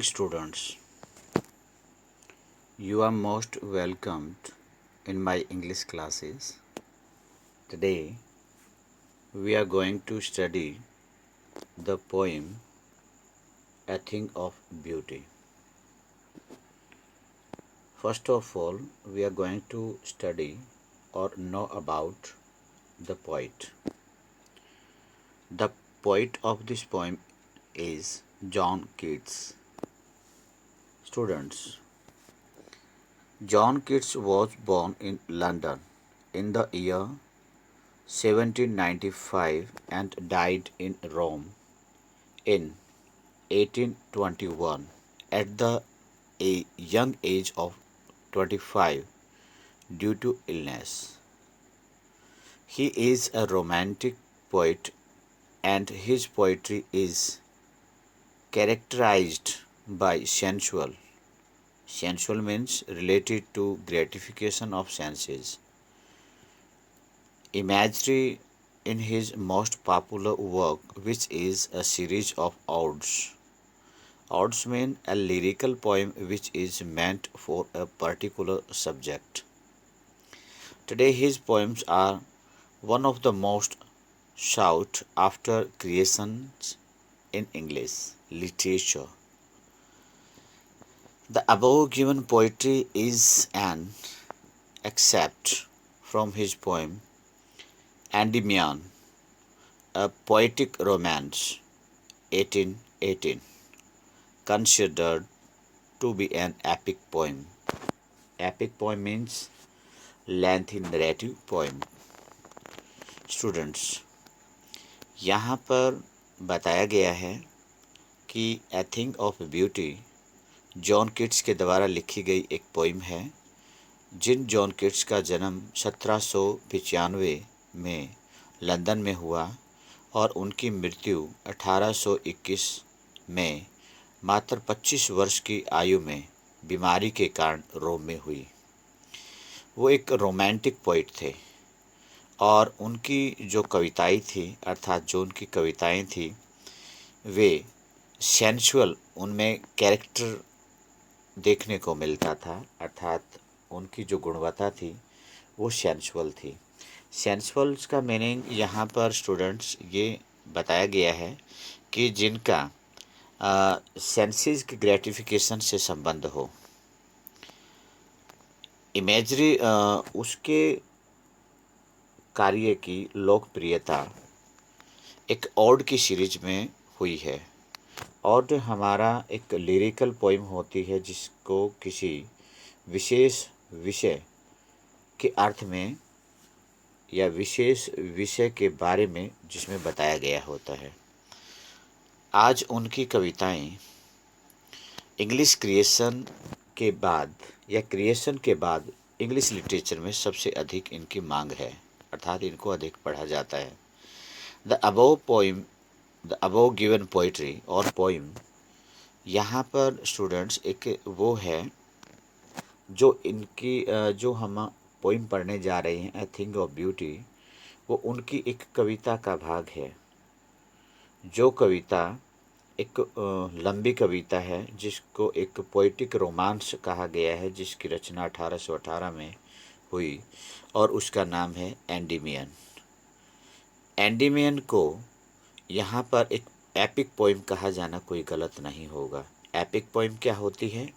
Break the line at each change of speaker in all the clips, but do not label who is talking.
morning, students. You are most welcomed in my English classes. Today, we are going to study the poem A Thing of Beauty. First of all, we are going to study or know about the poet. The poet of this poem is John Keats. Students, John Keats was born in London in the year 1795 and died in Rome in 1821 at the young age of 25 due to illness. He is a romantic poet and his poetry is characterized by sensual. Sensual means related to gratification of senses. Imagery in his most popular work, which is a series of odes. Odes mean a lyrical poem which is meant for a particular subject. Today, his poems are one of the most sought after creations in English literature. The above given poetry is an excerpt from his poem Endymion, a poetic romance, 1818, considered to be an epic poem. Epic poem means lengthy narrative poem. Students, यहाँ पर बताया गया है कि a thing of beauty John Keats के द्वारा लिखी गई एक पोइम है। जॉन किट्स का जन्म 1795 में लंदन में हुआ और उनकी मृत्यु 1821 में मात्र 25 वर्ष की आयु में बीमारी के कारण रोम में हुई। वो एक रोमांटिक पोइट थे और उनकी जो कविताएं थी अर्थात जो उनकी कविताएं थी वे सेंसुअल, उनमें कैरेक्टर देखने को मिलता था अर्थात उनकी जो गुणवत्ता थी वो सेंसुअल थी। सेंसुअल्स का मीनिंग यहाँ पर स्टूडेंट्स ये बताया गया है कि जिनका सेंसेस की ग्रेटिफिकेशन से संबंध हो। इमेजरी उसके कार्य की लोकप्रियता एक ऑड की सीरीज में हुई है। ऑड हमारा एक लिरिकल पोइम होती है जिसको किसी विशेष विषय के अर्थ में या विशेष विषय के बारे में जिसमें बताया गया होता है। आज उनकी कविताएं इंग्लिश क्रिएशन के बाद या क्रिएशन के बाद इंग्लिश लिटरेचर में सबसे अधिक इनकी मांग है अर्थात इनको अधिक पढ़ा जाता है। द अबव गिवन पोइट्री और पोइम, यहाँ पर स्टूडेंट्स एक वो है जो इनकी जो हम पोइम पढ़ने जा रहे हैं ए थिंग ऑफ ब्यूटी, वो उनकी एक कविता का भाग है। जो कविता एक लंबी कविता है जिसको एक पोइटिक रोमांस कहा गया है जिसकी रचना 1818 में हुई और उसका नाम है एंडीमियन। एंडीमियन को यहाँ पर एक एपिक पोइम कहा जाना कोई गलत नहीं होगा। एपिक पोइम क्या होती है?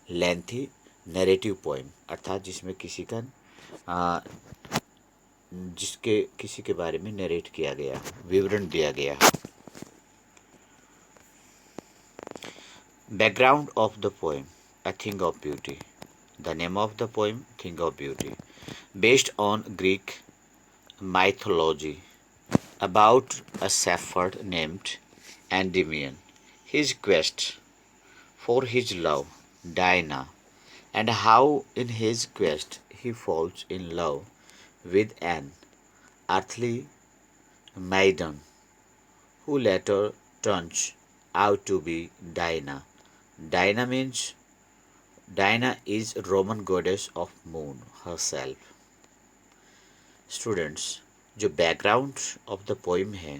लेंथी नैरेटिव पोइम अर्थात जिसमें किसी के बारे में नरेट किया गया, विवरण दिया गया। Background of the poem A Thing of Beauty. The name of the poem Thing of Beauty, based on Greek mythology about a shepherd named Endymion, his quest for his love Diana, and how in his quest he falls in love with an earthly maiden who later turns out to be Diana. Diana is Roman goddess of moon herself. Students, जो background of the poem है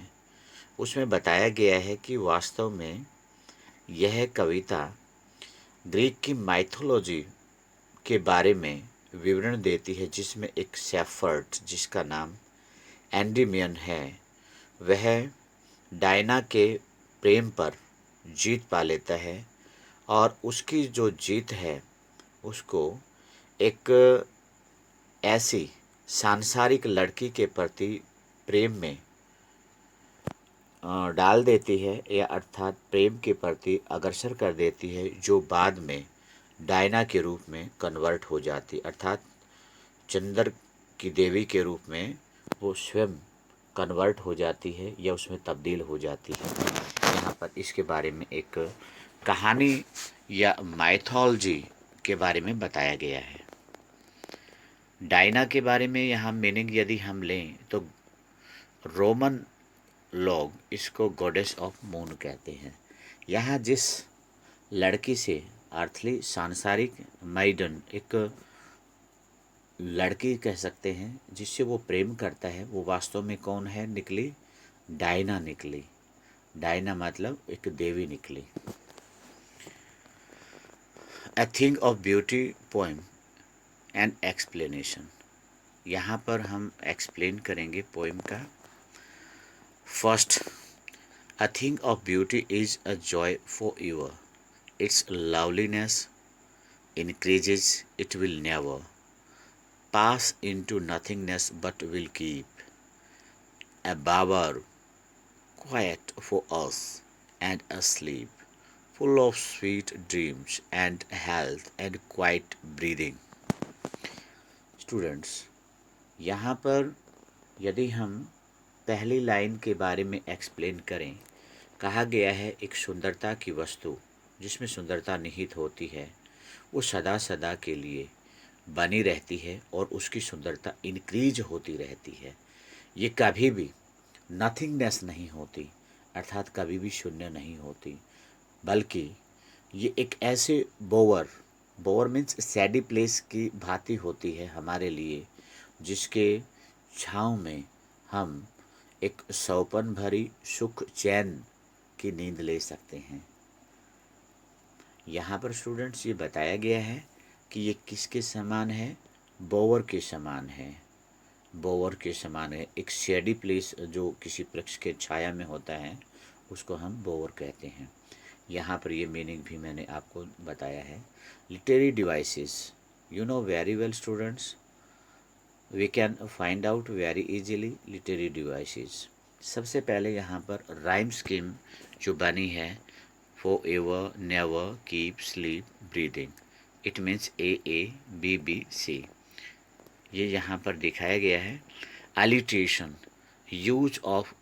उसमें बताया गया है कि वास्तव में यह कविता ग्रीक की माइथोलॉजी के बारे में विवरण देती है, जिसमें एक शेफर्ड जिसका नाम एंडीमियन है, वह डायना के प्रेम पर जीत पा लेता है और उसकी जो जीत है उसको एक ऐसी सांसारिक लड़की के प्रति प्रेम में डाल देती है, या अर्थात प्रेम के प्रति अग्रसर कर देती है, जो बाद में डायना के रूप में कन्वर्ट हो जाती, अर्थात चंद्र की देवी के रूप में वो स्वयं कन्वर्ट हो जाती है या उसमें तब्दील हो जाती है। यहाँ पर इसके बारे में एक कहानी या माइथोलॉजी के बारे में बताया गया है। डायना के बारे में यहाँ मीनिंग यदि हम लें तो रोमन लोग इसको गॉडेस ऑफ मून कहते हैं। यहाँ जिस लड़की से अर्थली सांसारिक मैडन एक लड़की कह सकते हैं जिससे वो प्रेम करता है, वो वास्तव में कौन है निकली? डायना निकली। डायना मतलब एक देवी निकली। A thing of beauty poem and explanation. यहाँ पर हम एक्सप्लेन करेंगे पोएम का। First, a thing of beauty is a joy forever. Its loveliness increases, it will never pass into nothingness but will keep a bower quiet for us and asleep, full of sweet dreams and health and quiet breathing. Students, यहाँ पर यदि हम पहली line के बारे में explain करें, कहा गया है एक सुंदरता की वस्तु जिसमें सुंदरता निहित होती है वो सदा सदा के लिए बनी रहती है और उसकी सुंदरता इंक्रीज होती रहती है। ये कभी भी नथिंगनेस नहीं होती, अर्थात कभी भी शून्य नहीं होती, बल्कि ये एक ऐसे बोवर मीन्स सैडी प्लेस की भांति होती है हमारे लिए, जिसके छाँव में हम एक सौपन भरी सुख चैन की नींद ले सकते हैं। यहाँ पर स्टूडेंट्स ये बताया गया है कि ये किसके समान है? बोवर के समान है। बोवर के समान है। एक शेडी प्लेस जो किसी वृक्ष के छाया में होता है उसको हम बोवर कहते हैं। यहाँ पर ये मीनिंग भी मैंने आपको बताया है। Literary devices, you know very well students, we can find out very easily literary devices. सबसे पहले यहाँ पर राइम स्कीम जो बनी है, forever, never, keep, sleep, breathing, it means AABBC, ये यहाँ पर दिखाया गया है। Alliteration, use of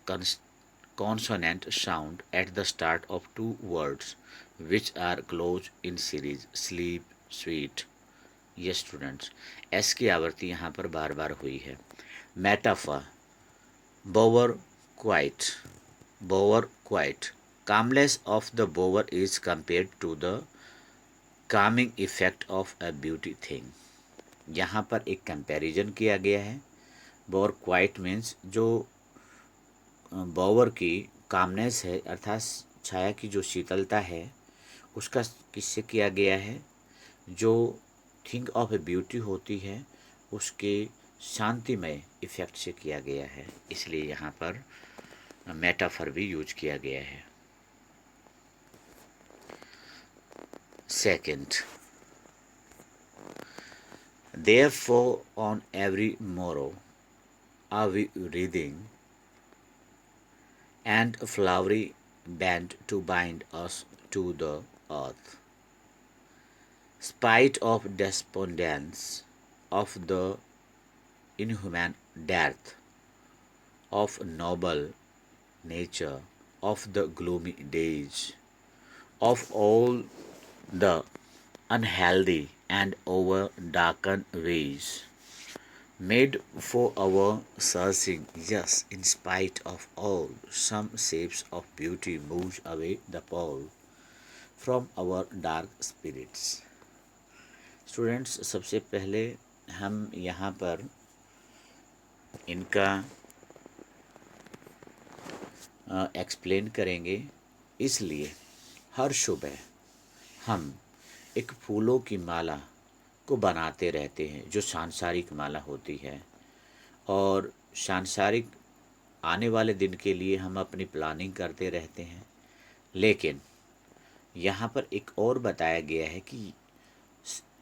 consonant sound at the start of two words which are close in series, sleep, sweet. ये स्टूडेंट्स एस की आवृत्ति यहाँ पर बार बार हुई है। Metaphor, बोवर quite, बोवर quite, calmness of the bower is compared to the calming effect of a beauty thing. यहाँ पर एक कंपैरिजन किया गया है। बोवर क्वाइट मीन्स जो बोवर की कामनेस है, अर्थात छाया की जो शीतलता है, उसका किससे किया गया है? जो थिंग ऑफ ए ब्यूटी होती है उसके शांतिमय इफेक्ट से किया गया है, इसलिए यहाँ पर मेटाफर भी यूज किया गया है। Second, therefore on every morrow are we reading and flowery band to bind us to the earth, spite of despondence of the inhuman death of noble nature, of the gloomy days, of all the unhealthy and over darkened ways made for our searching. Yes, in spite of all, some shapes of beauty moves away the pall from our dark spirits. Students, सबसे पहले हम यहाँ पर इनका explain करेंगे। इसलिए हर सुबह हम एक फूलों की माला को बनाते रहते हैं, जो सांसारिक माला होती है। और सांसारिक आने वाले दिन के लिए हम अपनी प्लानिंग करते रहते हैं। लेकिन यहाँ पर एक और बताया गया है कि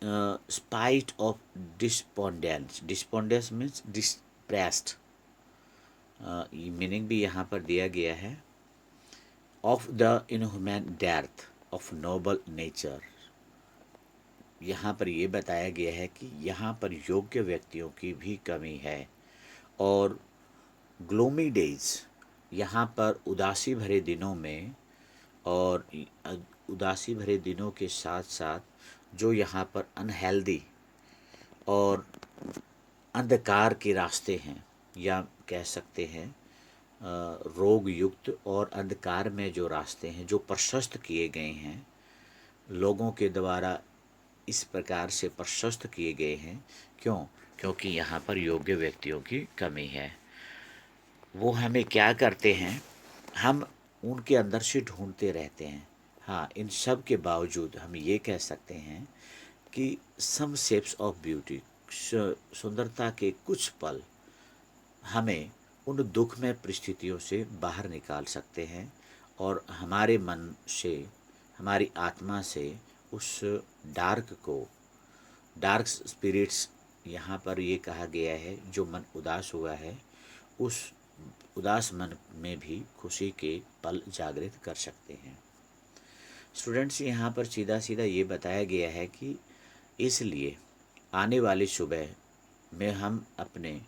spite of despondence, despondence means depressed, meaning भी यहाँ पर दिया गया है, of the inhuman death of noble nature. यहाँ पर ये बताया गया है कि यहाँ पर योग्य व्यक्तियों की भी कमी है। और ग्लोमी डेज, यहाँ पर उदासी भरे दिनों में, और उदासी भरे दिनों के साथ साथ जो यहाँ पर अनहेल्दी और अंधकार के रास्ते हैं, या कह सकते हैं रोग युक्त और अंधकार में जो रास्ते हैं जो प्रशस्त किए गए हैं, लोगों के द्वारा इस प्रकार से प्रशस्त किए गए हैं। क्यों? क्योंकि यहाँ पर योग्य व्यक्तियों की कमी है। वो हमें क्या करते हैं, हम उनके अंदर से ढूंढते रहते हैं। हाँ, इन सब के बावजूद हम ये कह सकते हैं कि सम शेप्स ऑफ ब्यूटी, सुंदरता के कुछ पल हमें उन दुखमय परिस्थितियों से बाहर निकाल सकते हैं, और हमारे मन से, हमारी आत्मा से उस डार्क को, डार्क स्पिरिट्स, यहाँ पर ये कहा गया है जो मन उदास हुआ है, उस उदास मन में भी खुशी के पल जागृत कर सकते हैं। स्टूडेंट्स, यहाँ पर सीधा सीधा ये बताया गया है कि इसलिए आने वाली सुबह में हम अपने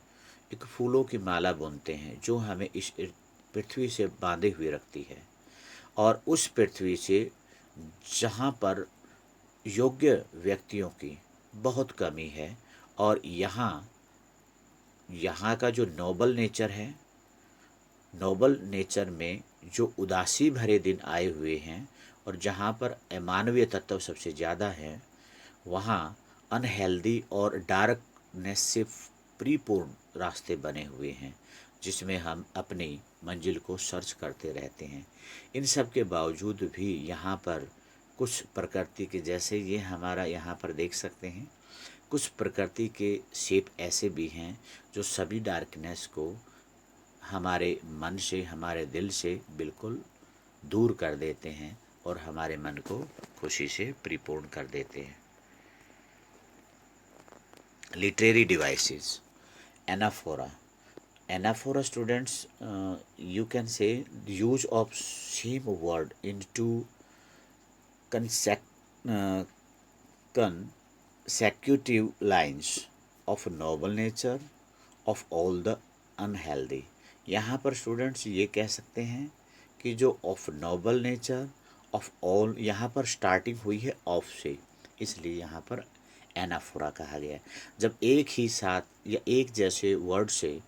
एक फूलों की माला बुनते हैं जो हमें इस पृथ्वी से बांधे हुए रखती है, और उस पृथ्वी से जहाँ पर योग्य व्यक्तियों की बहुत कमी है, और यहाँ का जो नोबल नेचर है, नोबल नेचर में जो उदासी भरे दिन आए हुए हैं, और जहाँ पर अमानवीय तत्व सबसे ज़्यादा है, वहाँ अनहेल्दी और डार्कनेस से परिपूर्ण रास्ते बने हुए हैं, जिसमें हम अपनी मंजिल को सर्च करते रहते हैं। इन सब के बावजूद भी यहाँ पर कुछ प्रकृति के, जैसे ये हमारा यहाँ पर देख सकते हैं, कुछ प्रकृति के शेप ऐसे भी हैं जो सभी डार्कनेस को हमारे मन से, हमारे दिल से बिल्कुल दूर कर देते हैं, और हमारे मन को खुशी से परिपूर्ण कर देते हैं। Literary devices, anaphora. Anaphora students, you can say the use of same word into consecutive lines of noble nature of all the unhealthy। यहाँ पर स्टूडेंट्स ये कह सकते हैं कि जो of noble nature of all, यहाँ पर स्टार्टिंग हुई है ऑफ से, इसलिए यहाँ पर एनाफोरा कहा गया है। जब एक ही साथ या एक जैसे वर्ड से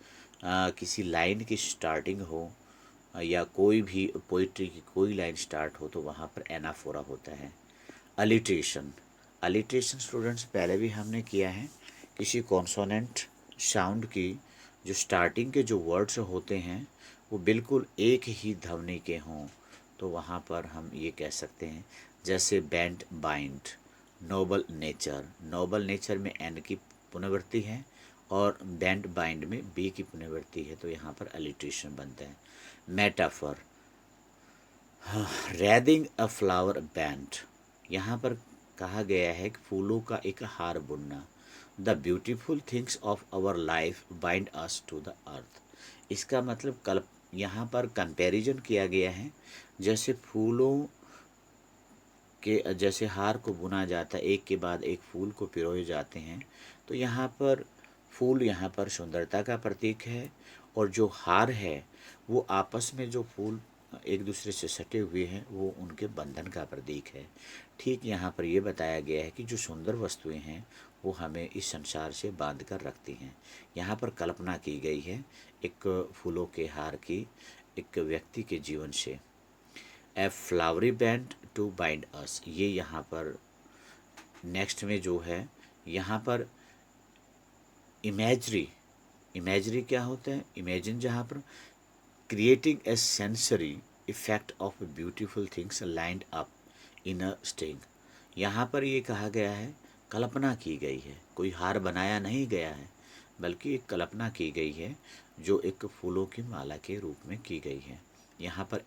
किसी लाइन की स्टार्टिंग हो, या कोई भी पोइट्री की कोई लाइन स्टार्ट हो, तो वहाँ पर एनाफोरा होता है। अलिट्रेशन, अलिट्रेशन स्टूडेंट्स पहले भी हमने किया है, किसी कॉन्सोनेंट साउंड की जो स्टार्टिंग के जो वर्ड्स होते हैं वो बिल्कुल एक ही ध्वनि के हों, तो वहाँ पर हम ये कह सकते हैं, जैसे band bind, Nobel nature, Nobel nature में एन की पुनर्वृत्ति है, और बैंड बाइंड में बी की पुनर्वृत्ति है, तो यहाँ पर अलिट्रेशन बनता है। मेटाफर, रेदिंग अ फ्लावर बैंड, यहाँ पर कहा गया है कि फूलों का एक हार बुनना। The beautiful things of our life bind us to the earth. इसका मतलब यहाँ पर कंपैरिजन किया गया है, जैसे फूलों के जैसे हार को बुना जाता है, एक के बाद एक फूल को पिरोए जाते हैं, तो यहाँ पर फूल यहाँ पर सुंदरता का प्रतीक है, और जो हार है वो आपस में जो फूल एक दूसरे से सटे हुए हैं वो उनके बंधन का प्रतीक है। ठीक यहाँ पर ये बताया गया है कि जो सुंदर वस्तुएं हैं वो हमें इस संसार से बांध कर रखती हैं। यहाँ पर कल्पना की गई है एक फूलों के हार की, एक व्यक्ति के जीवन से। A flowery band to bind us, ये यहाँ पर नेक्स्ट में जो है, यहाँ पर इमेजरी, इमेजरी क्या होता है, इमेजिन, जहाँ पर creating a sensory effect of beautiful things lined up in a string. यहाँ पर ये कहा गया है कल्पना की गई है, कोई हार बनाया नहीं गया है, बल्कि एक कल्पना की गई है जो एक फूलों की माला के रूप में की गई है। यहाँ पर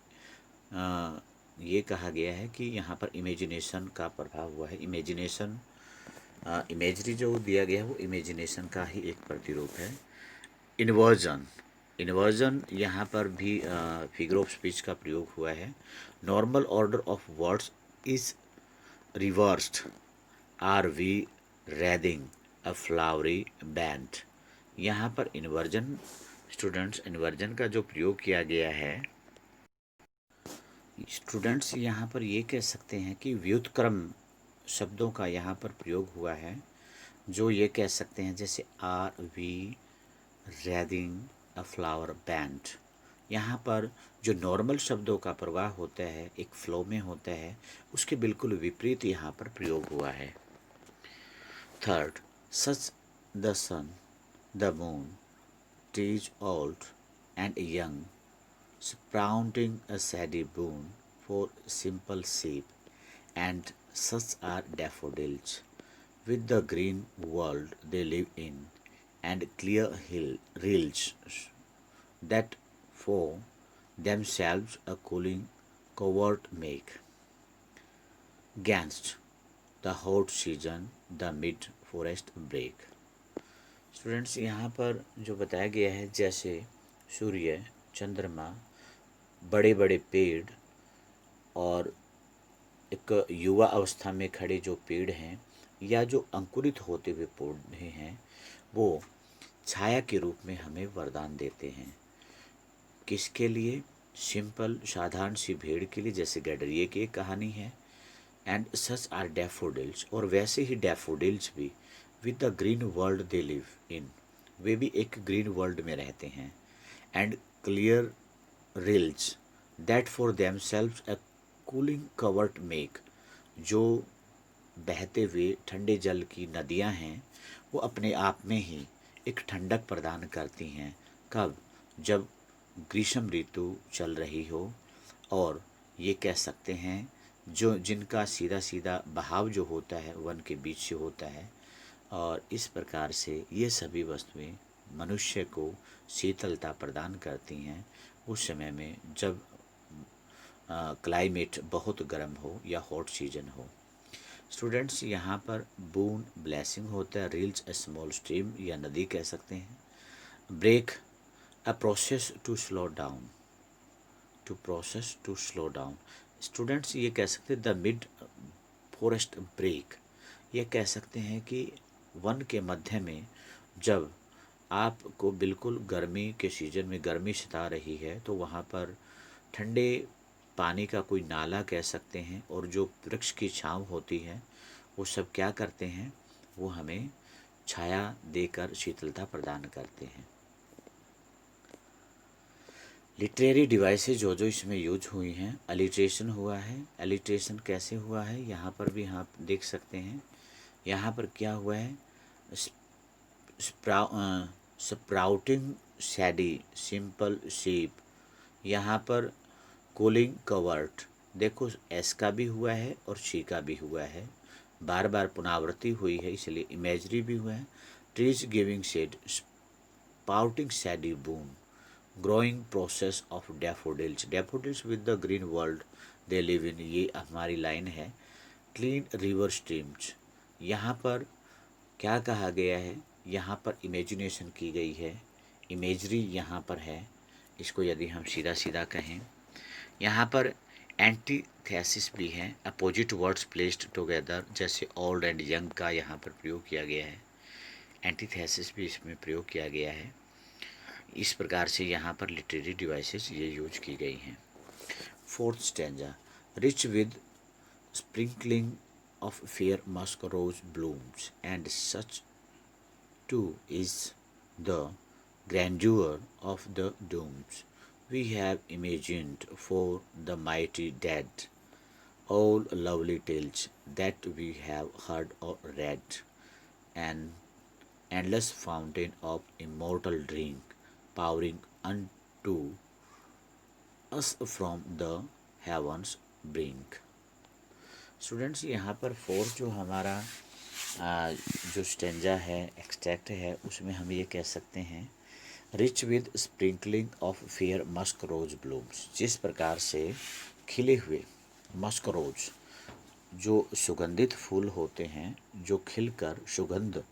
ये कहा गया है कि यहाँ पर इमेजिनेशन का प्रभाव हुआ है। इमेजिनेशन इमेजरी जो दिया गया है वो इमेजिनेशन का ही एक प्रतिरूप है। इन्वर्जन, इन्वर्जन यहाँ पर भी फिगर ऑफ स्पीच का प्रयोग हुआ है। Normal order of words is reversed are we wreathing a flowery band. यहाँ पर इन्वर्जन, स्टूडेंट्स, इन्वर्जन का जो प्रयोग किया गया है, स्टूडेंट्स यहाँ पर ये कह सकते हैं कि व्युत्क्रम शब्दों का यहाँ पर प्रयोग हुआ है, जो ये कह सकते हैं जैसे are we wreathing a flower band. यहाँ पर जो नॉर्मल शब्दों का प्रवाह होता है, एक फ्लो में होता है, उसके बिल्कुल विपरीत यहाँ पर प्रयोग हुआ है। Third, such the sun the moon trees old and young sprouting a saddy boon for simple sheep, and such are daffodils, with the green world they live in, and clear rills that for themselves a cooling covert make, gainst the hot season the mid forest break। Students, यहाँ पर जो बताया गया है, जैसे सूर्य, चंद्रमा, बड़े बड़े पेड़ और एक युवा अवस्था में खड़े जो पेड़ हैं या जो अंकुरित होते हुए पौधे हैं, वो छाया के रूप में हमें वरदान देते हैं। किसके लिए? सिंपल, साधारण सी भेड़ के लिए, जैसे गडरिये की एक कहानी है। एंड सच आर डैफोडिल्स, और वैसे ही डैफोडिल्स भी, with the green world they live in, वे भी एक ग्रीन वर्ल्ड में रहते हैं। And clear rills that for themselves a cooling covert make, जो बहते हुए ठंडे जल की नदियां हैं, वो अपने आप में ही एक ठंडक प्रदान करती हैं। कब? जब ग्रीष्म ऋतु चल रही हो, और ये कह सकते हैं जो जिनका सीधा सीधा बहाव जो होता है वन के बीच से होता है, और इस प्रकार से ये सभी वस्तुएं मनुष्य को शीतलता प्रदान करती हैं उस समय में जब क्लाइमेट बहुत गर्म हो या हॉट सीजन हो। स्टूडेंट्स, यहाँ पर बून ब्लेसिंग होता है, रील्स ए स्मॉल स्ट्रीम या नदी कह सकते हैं। Brake a process to slow down, to process to slow down. Students, ये कह सकते हैं द मिड फॉरेस्ट ब्रेक, ये कह सकते हैं कि वन के मध्य में जब आपको बिल्कुल गर्मी के सीज़न में गर्मी सता रही है, तो वहाँ पर ठंडे पानी का कोई नाला कह सकते हैं, और जो वृक्ष की छाँव होती है, वो सब क्या करते हैं, वो हमें छाया देकर शीतलता प्रदान करते हैं। लिटरेरी डिवाइसेज जो जो इसमें यूज हुई हैं, अलिट्रेशन हुआ है। अलिट्रेशन कैसे हुआ है, यहाँ पर भी आप देख सकते हैं। यहाँ पर क्या हुआ है, स्प्राउटिंग सैडी सिंपल शीप, यहाँ पर कूलिंग कवर्ट, देखो एस का भी हुआ है और शी का भी हुआ है, बार बार पुनरावृत्ति हुई है, इसलिए इमेजरी भी हुआ है। Trees giving shade, sprouting shady boon, growing process of daffodils, daffodils with the green world they live in, ये हमारी लाइन है। क्लीन रिवर स्ट्रीम्स, यहाँ पर क्या कहा गया है, यहाँ पर इमेजिनेशन की गई है, इमेजरी यहाँ पर है। इसको यदि हम सीधा सीधा कहें, यहाँ पर एंटीथेसिस भी है, अपोजिट वर्ड्स प्लेस्ड टुगेदर, जैसे ओल्ड एंड यंग का यहाँ पर प्रयोग किया गया है, एंटीथेसिस भी इसमें प्रयोग किया गया है। इस प्रकार से यहाँ पर लिटरेरी डिवाइसेस ये यूज की गई हैं। Fourth stanza, rich with sprinkling of fair musk rose blooms, and such too is the grandeur of the dooms we have imagined for the mighty dead, all lovely tales that we have heard or read, an endless fountain of immortal drink pouring unto us from the heavens brink। Students यहाँ पर fourth जो हमारा जो stanza है, extract है, उसमें हम ये कह सकते हैं rich with sprinkling of fair musk rose blooms. जिस प्रकार से खिले हुए मस्क रोज जो सुगंधित फूल होते हैं, जो खिलकर सुगंध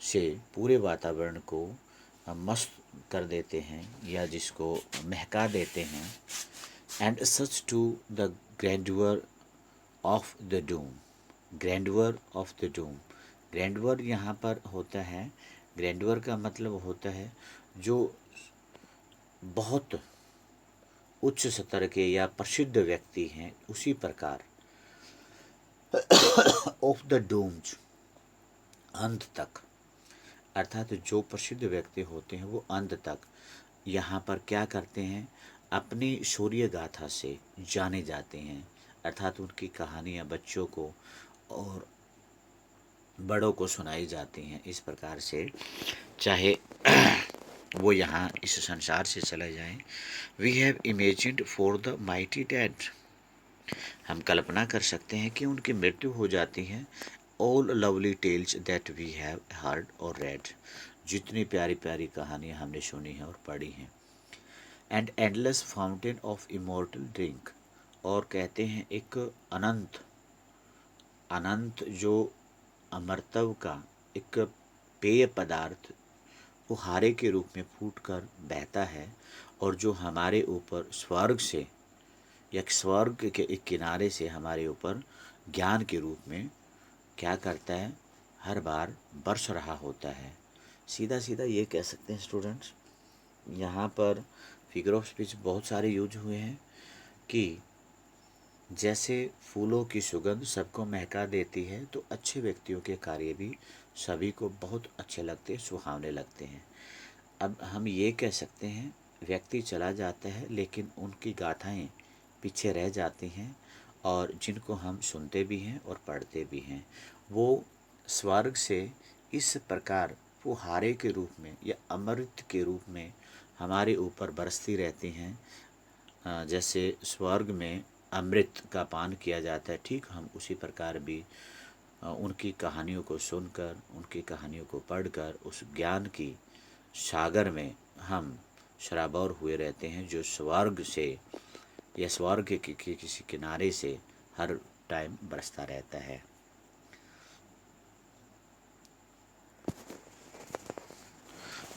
से पूरे वातावरण को मस्त कर देते हैं या जिसको महका देते हैं। And such too the grandeur of the doom, grandeur of the doom. Grandeur यहाँ पर होता है, ग्रैंडवर का मतलब होता है जो बहुत उच्च स्तर के या प्रसिद्ध व्यक्ति हैं, उसी प्रकार ऑफ द डूम्स, अंत तक, अर्थात जो प्रसिद्ध व्यक्ति होते हैं वो अंत तक यहाँ पर क्या करते हैं, अपनी शौर्य गाथा से जाने जाते हैं। अर्थात उनकी कहानियाँ बच्चों को और बड़ों को सुनाई जाती हैं। इस प्रकार से चाहे वो यहाँ इस संसार से चले जाएं। We have imagined for the mighty dead, हम कल्पना कर सकते हैं कि उनकी मृत्यु हो जाती है। All lovely tales that we have heard और रेड, जितनी प्यारी प्यारी कहानियाँ हमने सुनी हैं और पढ़ी हैं। And endless fountain of immortal drink, और कहते हैं एक अनंत अनंत जो अमरत्व का एक पेय पदार्थ फुहारे के रूप में फूटकर बहता है, और जो हमारे ऊपर स्वर्ग से या स्वर्ग के एक किनारे से हमारे ऊपर ज्ञान के रूप में क्या करता है, हर बार बरस रहा होता है। सीधा सीधा ये कह सकते हैं स्टूडेंट्स, यहाँ पर फिगर ऑफ स्पीच बहुत सारे यूज हुए हैं कि जैसे फूलों की सुगंध सबको महका देती है, तो अच्छे व्यक्तियों के कार्य भी सभी को बहुत अच्छे लगते हैं, सुहावने लगते हैं। अब हम ये कह सकते हैं व्यक्ति चला जाता है लेकिन उनकी गाथाएं पीछे रह जाती हैं, और जिनको हम सुनते भी हैं और पढ़ते भी हैं। वो स्वर्ग से इस प्रकार फुहारे के रूप में या अमृत के रूप में हमारे ऊपर बरसती रहती हैं। जैसे स्वर्ग में अमृत का पान किया जाता है, ठीक हम उसी प्रकार भी उनकी कहानियों को सुनकर, उनकी कहानियों को पढ़कर उस ज्ञान की सागर में हम शराबौर हुए रहते हैं, जो स्वर्ग से या स्वर्ग के किसी किनारे से हर टाइम बरसता रहता है।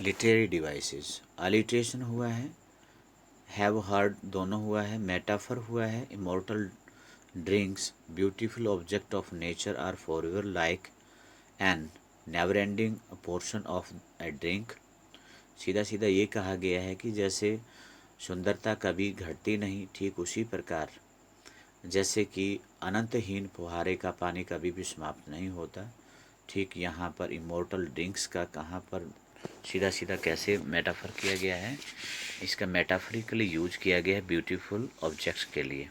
लिटरेरी डिवाइसेस, अलिट्रेशन हुआ है, हैव हर्ड दोनों हुआ है, मेटाफर हुआ है, immortal drinks, beautiful object of nature are forever like an never ending portion of a drink. सीधा सीधा ये कहा गया है कि जैसे सुंदरता कभी घटती नहीं, ठीक उसी प्रकार जैसे कि अनंतहीन फुहारे का पानी कभी भी समाप्त नहीं होता, ठीक यहाँ पर इमोर्टल ड्रिंक्स का कहाँ पर सीधा सीधा कैसे मेटाफर किया गया है, इसका मेटाफरिकली यूज किया गया है ब्यूटीफुल ऑब्जेक्ट्स के लिए।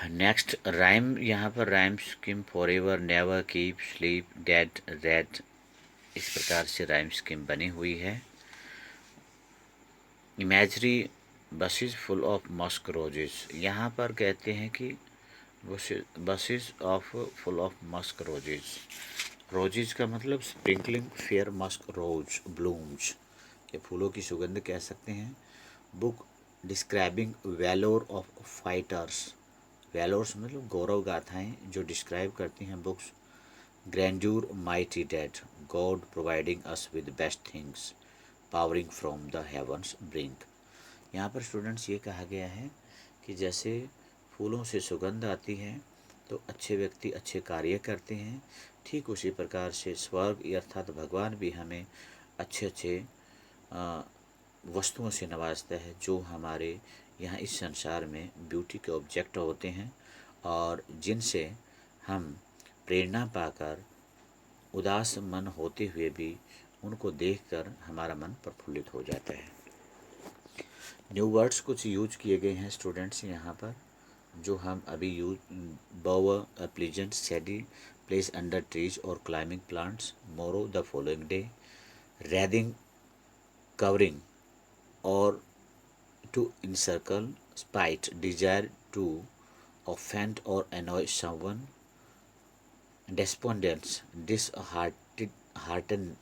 नेक्स्ट राइम, यहाँ पर rhyme scheme forever, never, keep, sleep, dead, red, इस प्रकार से राइम स्कीम बनी हुई है। Imagery bushes full of musk roses, यहाँ पर कहते हैं कि bushes of full of musk roses. Roses का मतलब sprinkling fair musk rose blooms, ये फूलों की सुगंध कह सकते हैं। Book describing valour of fighters, valours मतलब गौरव गाथाएँ जो डिस्क्राइब करती हैं books. Grandeur mighty dead, God providing us with best things, pouring from the heavens brink. यहाँ पर स्टूडेंट्स ये कहा गया है कि जैसे फूलों से सुगंध आती है तो अच्छे व्यक्ति अच्छे कार्य करते हैं, ठीक उसी प्रकार से स्वर्ग अर्थात भगवान भी हमें अच्छे अच्छे वस्तुओं से नवाजता है, जो हमारे यहाँ इस संसार में ब्यूटी के ऑब्जेक्ट होते हैं, और जिनसे हम प्रेरणा पाकर उदास मन होते हुए भी उनको देखकर हमारा मन प्रफुल्लित हो जाता है। न्यू वर्ड्स कुछ यूज किए गए हैं स्टूडेंट्स यहाँ पर, जो हम अभी use, bower, a pleasant shady place under trees और climbing plants, morrow the following day, wreathing, covering और to encircle, spite, desire to offend or annoy someone, despondence, disheartened, heartened,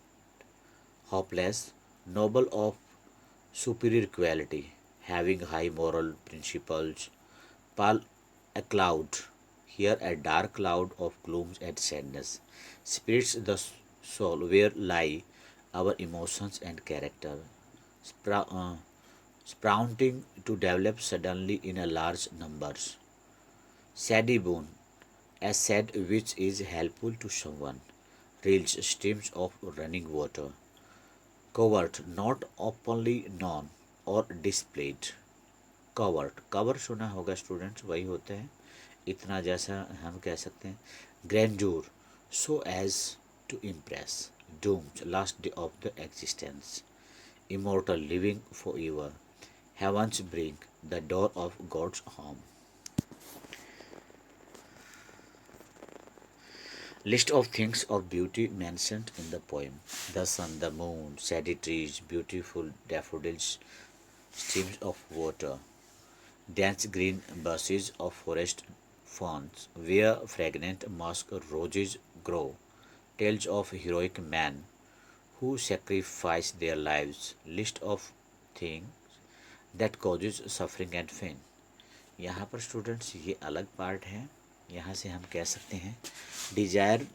hopeless, noble of superior quality, having high moral principles, pall a cloud, here a dark cloud of gloom and sadness, spirits the soul where lie our emotions and character, sprouting to develop suddenly in a large numbers. Saddy boon, a sad which is helpful to someone, reels streams of running water, covert, not openly known or displayed. Covert cover सुना होगा students, वही होते हैं इतना जैसा हम कह सकते हैं grandeur, so as to impress, doomed last day of the existence, immortal living for ever, heavens bring the door of gods home. List of things of beauty mentioned in the poem: the sun, the moon, shady trees, beautiful daffodils, streams of water, dense green bushes of forest ferns, where fragrant musk roses grow, tales of heroic men who sacrifice their lives, list of things that causes suffering and pain. यहाँ पर students ये अलग part है, यहाँ से हम कह सकते हैं desire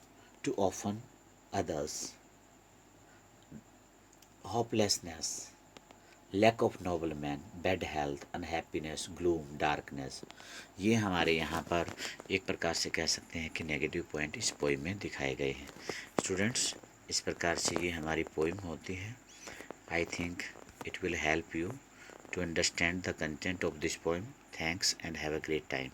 to offend others, hopelessness, lack of noble man, bad health, unhappiness, gloom, darkness, ये हमारे यहाँ पर एक प्रकार से कह सकते हैं कि नेगेटिव पॉइंट इस पोइम में दिखाए गए हैं. स्टूडेंट्स, इस प्रकार से ये हमारी पोइम होती है. I think it will help you to understand the content of this poem. Thanks and have a great time.